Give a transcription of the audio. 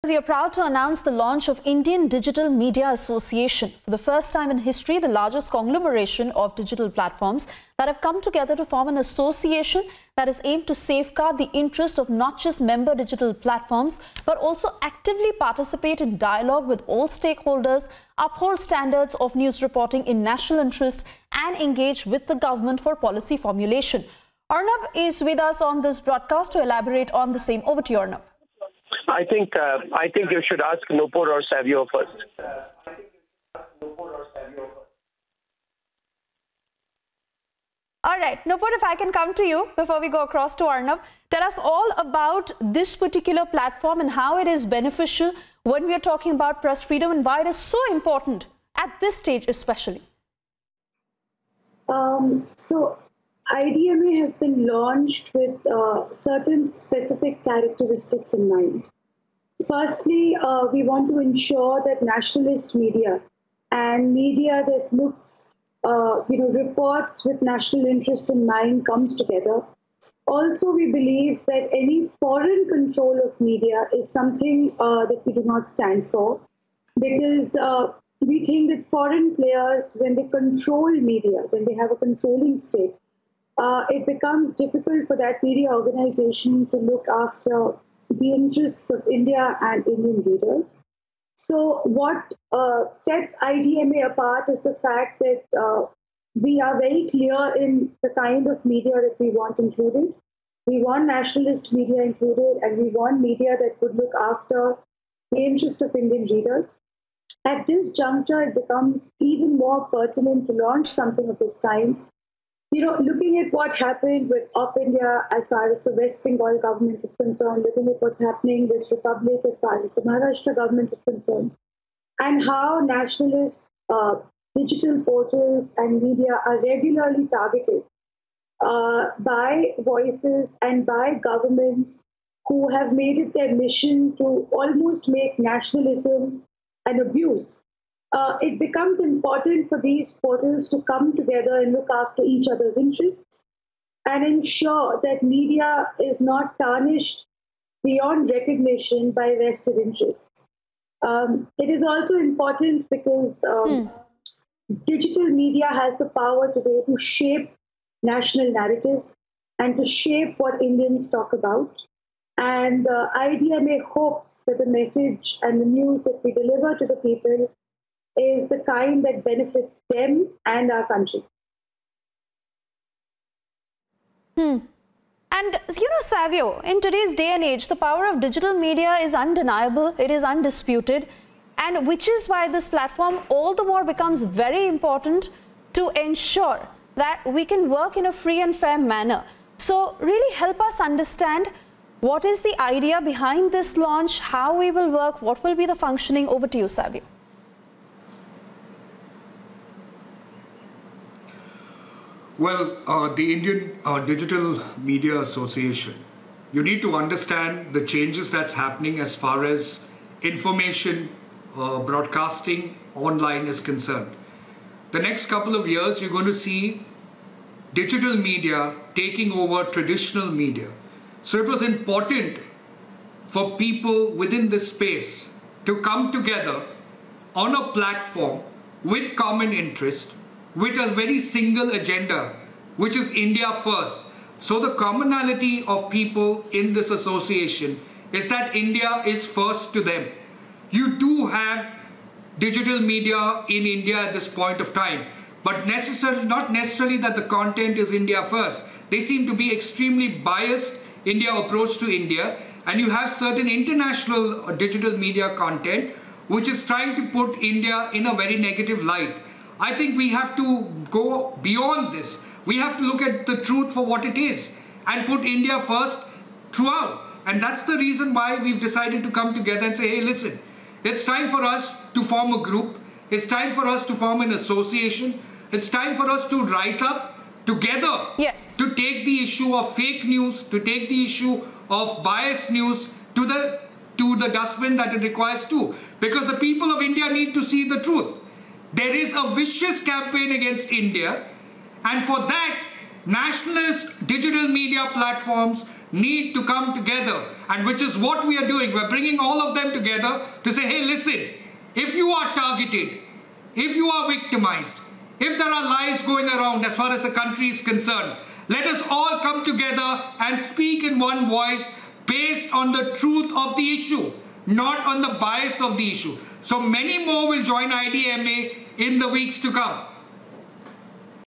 We are proud to announce the launch of Indian Digital Media Association. For the first time in history, the largest conglomeration of digital platforms that have come together to form an association that is aimed to safeguard the interest of not just member digital platforms, but also actively participate in dialogue with all stakeholders, uphold standards of news reporting in national interest, and engage with the government for policy formulation. Arnab is with us on this broadcast to elaborate on the same. Over to you, Arnab. I think you should ask Nupur or Savio first. All right, Nupur, if I can come to you before we go across to Arnab, tell us all about this particular platform and how it is beneficial when we are talking about press freedom and why it is so important at this stage especially. So IDMA has been launched with certain specific characteristics in mind. Firstly, we want to ensure that nationalist media and media that looks, reports with national interest in mind comes together. Also, we believe that any foreign control of media is something that we do not stand for, because we think that foreign players, when they control media, when they have a controlling stake, it becomes difficult for that media organization to look after the interests of India and Indian readers. So what sets IDMA apart is the fact that we are very clear in the kind of media that we want included. We want nationalist media included, and we want media that would look after the interest of Indian readers. At this juncture, it becomes even more pertinent to launch something of this kind. Looking at what happened with Op India as far as the West Bengal government is concerned, looking at what's happening with Republic as far as the Maharashtra government is concerned, and how nationalist digital portals and media are regularly targeted by voices and by governments who have made it their mission to almost make nationalism an abuse. It becomes important for these portals to come together and look after each other's interests and ensure that media is not tarnished beyond recognition by vested interests. It is also important because digital media has the power today to shape national narrative and to shape what Indians talk about. And IDMA hopes that the message and the news that we deliver to the people is the kind that benefits them and our country. And, Savio, in today's day and age, the power of digital media is undeniable, it is undisputed, and which is why this platform all the more becomes very important to ensure that we can work in a free and fair manner. So really help us understand what is the idea behind this launch, how we will work, what will be the functioning. Over to you, Savio. Well, the Indian Digital Media Association, you need to understand the changes that's happening as far as information broadcasting online is concerned. The next couple of years, you're going to see digital media taking over traditional media. So it was important for people within this space to come together on a platform with common interest, with a very single agenda, which is India first. So the commonality of people in this association is that India is first to them. You do have digital media in India at this point of time, but not necessarily that the content is India first. They seem to be extremely biased in their approach to India, and you have certain international digital media content which is trying to put India in a very negative light. I think we have to go beyond this. We have to look at the truth for what it is and put India first throughout. And that's the reason why we've decided to come together and say, hey, listen, it's time for us to form a group. It's time for us to form an association. It's time for us to rise up together, yes, to take the issue of fake news, to take the issue of biased news to the dustbin that it requires to. Because the people of India need to see the truth. There is a vicious campaign against India, and for that, nationalist digital media platforms need to come together, and which is what we are doing. We're bringing all of them together to say, hey, listen, if you are targeted, if you are victimized, if there are lies going around as far as the country is concerned, let us all come together and speak in one voice based on the truth of the issue, not on the bias of the issue. So many more will join IDMA in the weeks to come.